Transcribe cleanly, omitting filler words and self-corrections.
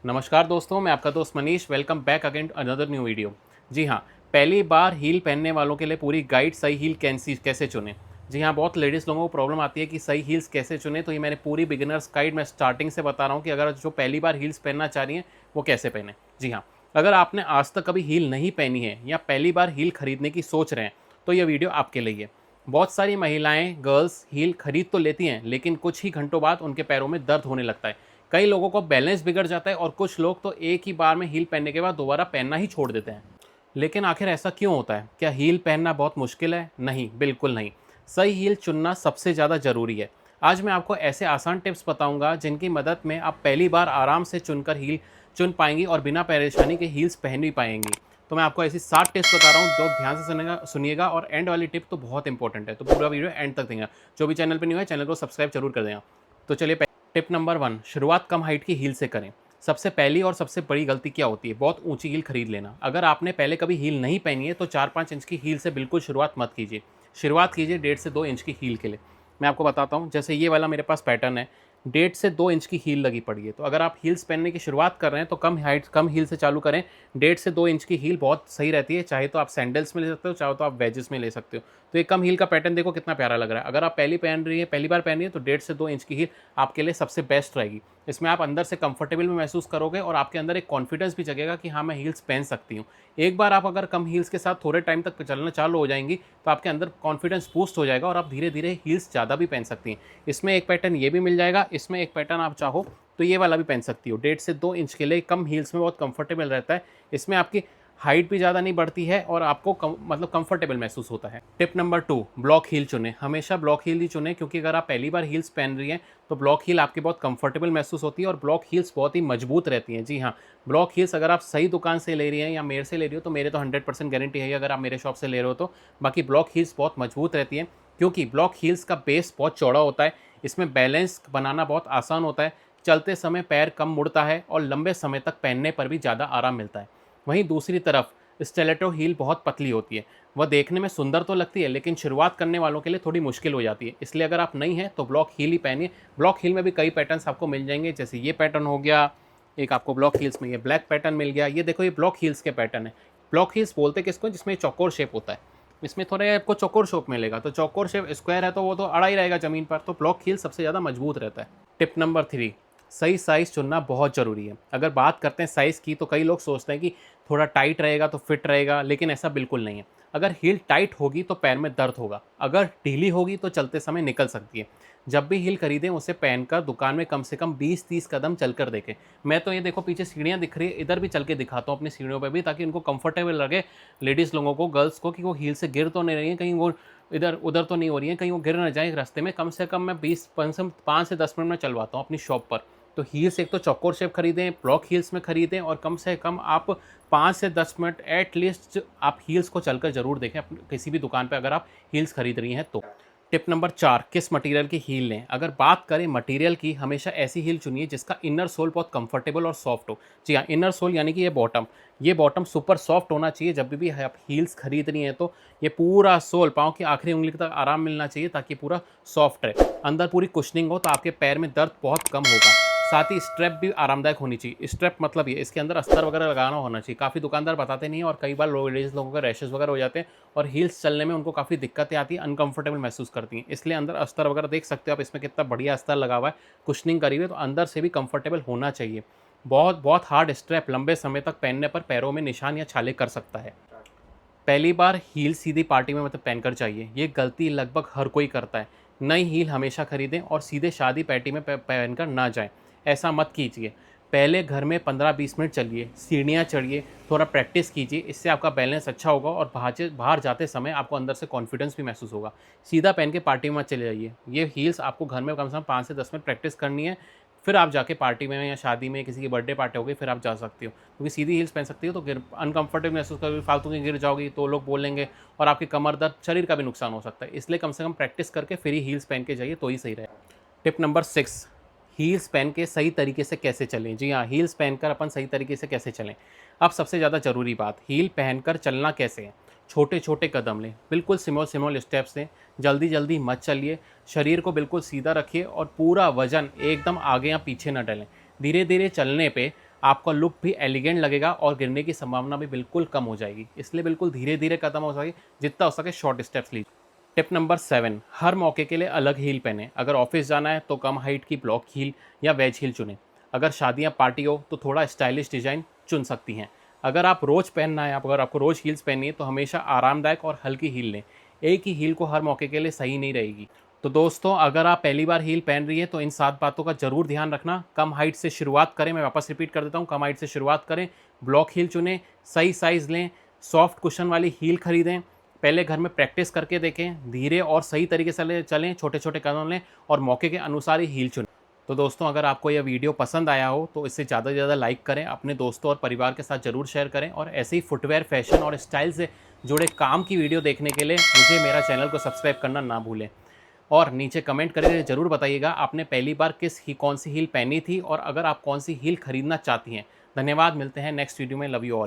नमस्कार दोस्तों, मैं आपका दोस्त Manish. Welcome back again another new video. जी हाँ, पहली बार हील पहनने वालों के लिए पूरी गाइड सही हील कैसे चुनें। जी हाँ, बहुत लेडीज़ लोगों को प्रॉब्लम आती है कि सही हील्स कैसे चुनें, तो ये मैंने पूरी बिगिनर्स गाइड मैं स्टार्टिंग से बता रहा हूँ कि अगर जो पहली बार हील्स पहनना चाह रही हैं वो कैसे पहने। जी हाँ, अगर आपने आज तक कभी हील नहीं पहनी है या पहली बार हील खरीदने की सोच रहे हैं तो ये वीडियो आपके लिए है। बहुत सारी महिलाएं गर्ल्स हील खरीद तो लेती हैं, लेकिन कुछ ही घंटों बाद उनके पैरों में दर्द होने लगता है। कई लोगों को बैलेंस बिगड़ जाता है और कुछ लोग तो एक ही बार में हील पहनने के बाद दोबारा पहनना ही छोड़ देते हैं। लेकिन आखिर ऐसा क्यों होता है? क्या हील पहनना बहुत मुश्किल है? नहीं, बिल्कुल नहीं। सही हील चुनना सबसे ज़्यादा ज़रूरी है। आज मैं आपको ऐसे आसान टिप्स बताऊंगा जिनकी मदद में आप पहली बार आराम से चुनकर हील चुन पाएंगी और बिना परेशानी के हील्स पहन भी पाएंगी। तो मैं आपको ऐसी 7 टिप्स बता रहा हूँ जो ध्यान से सुनिएगा और एंड वाली टिप तो बहुत इंपॉर्टेंट है, तो पूरा वीडियो एंड तक देंगे। जो भी चैनल पर न्यू है, चैनल को सब्सक्राइब जरूर कर देना। तो चलिए, टिप नंबर 1, शुरुआत कम हाइट की हील से करें। सबसे पहली और सबसे बड़ी गलती क्या होती है? बहुत ऊंची हील खरीद लेना। अगर आपने पहले कभी हील नहीं पहनी है तो 4-5 इंच की हील से बिल्कुल शुरुआत मत कीजिए। शुरुआत कीजिए 1.5 से 2 इंच की हील के लिए। मैं आपको बताता हूँ, जैसे ये वाला मेरे पास पैटर्न है, 1.5 से 2 इंच की हील लगी पड़ी है। तो अगर आप हील्स पहनने की शुरुआत कर रहे हैं तो कम हील से चालू करें। 1.5 से 2 इंच की हील बहुत सही रहती है। चाहे तो आप सैंडल्स में ले सकते हो, चाहे तो आप वेजेस में ले सकते हो। तो ये कम हील का पैटर्न देखो कितना प्यारा लग रहा है। अगर आप पहली बार पहन रही है तो 1.5 से 2 इंच की हील आपके लिए सबसे बेस्ट रहेगी। इसमें आप अंदर से कंफर्टेबल भी महसूस करोगे और आपके अंदर एक कॉन्फिडेंस भी जगेगा कि हाँ, मैं हील्स पहन सकती हूँ। एक बार आप अगर कम हील्स के साथ थोड़े टाइम तक चलना चालू हो जाएंगी तो आपके अंदर कॉन्फिडेंस बूस्ट हो जाएगा और आप धीरे धीरे हील्स ज़्यादा भी पहन सकती हैं। इसमें एक पैटर्न ये भी मिल जाएगा, इसमें एक पैटर्न आप चाहो तो ये वाला भी पहन सकती हो। 1.5 से 2 इंच के लिए कम हील्स में बहुत कंफर्टेबल रहता है। इसमें आपकी हाइट भी ज़्यादा नहीं बढ़ती है और आपको मतलब कंफर्टेबल महसूस होता है। टिप नंबर 2, ब्लॉक हील चुनें। हमेशा ब्लॉक हील ही चुनें, क्योंकि अगर आप पहली बार हील्स पहन रही हैं तो ब्लॉक हील आपकी बहुत कंफर्टेबल महसूस होती है और ब्लॉक हील्स बहुत ही मजबूत रहती हैं। जी हाँ, ब्लॉक हील्स अगर आप सही दुकान से ले रही हैं या मेरे से ले रही हो तो मेरे तो 100% गारंटी है अगर आप मेरे शॉप से ले रहे हो तो। बाकी ब्लॉक हील्स बहुत मजबूत रहती हैं, क्योंकि ब्लॉक हील्स का बेस बहुत चौड़ा होता है। इसमें बैलेंस बनाना बहुत आसान होता है। चलते समय पैर कम मुड़ता है और लंबे समय तक पहनने पर भी ज़्यादा आराम मिलता है। वहीं दूसरी तरफ स्टेलेटो हील बहुत पतली होती है। वह देखने में सुंदर तो लगती है, लेकिन शुरुआत करने वालों के लिए थोड़ी मुश्किल हो जाती है। इसलिए अगर आप नहीं हैं तो ब्लॉक हील ही पहनिए। ब्लॉक हील में भी कई पैटर्न्स आपको मिल जाएंगे, जैसे ये पैटर्न हो गया, एक आपको ब्लॉक हील्स में ये ब्लैक पैटर्न मिल गया। ये देखो, ये ब्लॉक हील्स के पैटर्न है। ब्लॉक हील्स बोलते किसको? जिसमें चौकोर शेप होता है। इसमें थोड़ा आपको चौकोर शेप मिलेगा, तो चौकोर शेप स्क्वायर है तो वो तो अड़ा ही रहेगा ज़मीन पर, तो ब्लॉक हील सबसे ज़्यादा मजबूत रहता है। टिप नंबर 3, सही साइज़ चुनना बहुत ज़रूरी है। अगर बात करते हैं साइज़ की तो कई लोग सोचते हैं कि थोड़ा टाइट रहेगा तो फिट रहेगा, लेकिन ऐसा बिल्कुल नहीं है। अगर हील टाइट होगी तो पैर में दर्द होगा, अगर ढीली होगी तो चलते समय निकल सकती है। जब भी हील खरीदें उसे पहनकर दुकान में कम से कम 20-30 कदम चलकर देखें। मैं तो ये देखो पीछे सीढ़ियाँ दिख रही है, इधर भी चल के दिखाता हूँ अपनी सीढ़ियों पर भी, ताकि उनको कंफर्टेबल लगे लेडीज़ लोगों को, गर्ल्स को, कि वो हील से गिर तो नहीं रही है, कहीं वो इधर उधर तो नहीं हो रही है, कहीं वो गिर ना जाए रास्ते में। कम से कम मैं 5 से 10 मिनट में चलवाता हूँ अपनी शॉप पर। तो हील्स एक तो चौकोर शेप खरीदें, ब्लॉक हील्स में खरीदें, और कम से कम आप 5 से 10 मिनट एटलीस्ट आप हील्स को चलकर ज़रूर देखें किसी भी दुकान पे अगर आप हील्स खरीद रही हैं तो। टिप नंबर 4, किस मटेरियल की हील लें। अगर बात करें मटेरियल की, हमेशा ऐसी हील चुनिए जिसका इनर सोल बहुत कंफर्टेबल और सॉफ्ट हो। जी हाँ, इनर सोल यानी कि ये बॉटम सुपर सॉफ्ट होना चाहिए। जब भी आप हील्स खरीद रही हैं तो ये पूरा सोल पाँव की आखिरी उंगली तक आराम मिलना चाहिए, ताकि पूरा सॉफ्ट रहे। अंदर पूरी कुशनिंग हो तो आपके पैर में दर्द बहुत कम होगा। साथ ही स्ट्रैप भी आरामदायक होनी चाहिए। स्ट्रैप मतलब ये, इसके अंदर अस्तर वगैरह लगाना होना चाहिए। काफ़ी दुकानदार बताते नहीं हैं और कई बार लेडीज़ लोगों का रैशेज़ वगैरह हो जाते हैं और हील्स चलने में उनको काफ़ी दिक्कतें आती हैं, अनकंफर्टेबल महसूस करती हैं। इसलिए अंदर अस्तर वगैरह देख सकते हो आप, इसमें कितना बढ़िया अस्तर लगा हुआ है, कुशनिंग करी हुई है, तो अंदर से भी कंफर्टेबल होना चाहिए। बहुत बहुत हार्ड स्ट्रैप लंबे समय तक पहनने पर पैरों में निशान या छाले कर सकता है। पहली बार हील सीधी पार्टी में मतलब पहनकर जाइए, ये गलती लगभग हर कोई करता है। नई हील हमेशा खरीदें और सीधे शादी पार्टी में पहनकर ना जाएं। ऐसा मत कीजिए। पहले घर में 15-20 मिनट चलिए, सीढ़ियाँ चढ़िए, थोड़ा प्रैक्टिस कीजिए। इससे आपका बैलेंस अच्छा होगा और बाहर जाते समय आपको अंदर से कॉन्फिडेंस भी महसूस होगा। सीधा पहन के पार्टी में मत चले जाइए। ये हील्स आपको घर में कम से कम 5 से 10 मिनट प्रैक्टिस करनी है, फिर आप जाके पार्टी में या शादी में किसी की बर्थडे पार्टी होगी फिर आप जा सकती हो। क्योंकि सीधी हील्स पहन सकती हो तो अनकंफर्टेबल महसूस करोगे, फालतू की गिर जाओगी तो लोग बोलेंगे और आपकी कमर दर्द, शरीर का भी नुकसान हो सकता है। इसलिए कम से कम प्रैक्टिस करके फिर ही हील्स पहन के जाइए तो ही सही रहेगा। टिप नंबर 6, हील्स पहन के सही तरीके से कैसे चलें। जी हाँ, हील्स पहनकर अपन सही तरीके से कैसे चलें। अब सबसे ज़्यादा ज़रूरी बात, हील पहनकर चलना कैसे है। छोटे छोटे कदम लें, बिल्कुल स्मॉल स्मॉल स्टेप्स लें। जल्दी जल्दी मत चलिए, शरीर को बिल्कुल सीधा रखिए और पूरा वजन एकदम आगे या पीछे न डालें। धीरे धीरे चलने पे आपका लुक भी एलिगेंट लगेगा और गिरने की संभावना भी बिल्कुल कम हो जाएगी। इसलिए बिल्कुल धीरे धीरे कदम हो सके, जितना हो सके शॉर्ट स्टेप्स लीजिए। टिप नंबर 7, हर मौके के लिए अलग हील पहने। अगर ऑफिस जाना है तो कम हाइट की ब्लॉक हील या वेज हील चुनें। अगर शादियाँ पार्टी हो तो थोड़ा स्टाइलिश डिज़ाइन चुन सकती हैं। अगर आप रोज़ पहनना है, अगर आपको रोज़ हील्स पहननी है तो हमेशा आरामदायक और हल्की हील लें। एक ही हील को हर मौके के लिए सही नहीं रहेगी। तो दोस्तों, अगर आप पहली बार हील पहन रही है तो इन 7 बातों का ज़रूर ध्यान रखना। कम हाइट से शुरुआत करें, मैं वापस रिपीट कर देता हूँ, कम हाइट से शुरुआत करें, ब्लॉक हील चुनें, सही साइज़ लें, सॉफ्ट कुशन वाली हील खरीदें। पहले घर में प्रैक्टिस करके देखें, धीरे और सही तरीके से चलें, छोटे-छोटे कदम लें और मौके के अनुसार ही हील चुनें। तो दोस्तों, अगर आपको यह वीडियो पसंद आया हो तो इसे ज़्यादा से ज़्यादा लाइक करें, अपने दोस्तों और परिवार के साथ ज़रूर शेयर करें और ऐसे ही फुटवेयर, फैशन और स्टाइल से जुड़े काम की वीडियो देखने के लिए मुझे मेरा चैनल को सब्सक्राइब करना ना भूलें। और नीचे कमेंट करके ज़रूर बताइएगा आपने पहली बार कौन सी हील पहनी थी और अगर आप कौन सी हील खरीदना चाहती हैं। धन्यवाद, मिलते हैं नेक्स्ट वीडियो में। Love you all.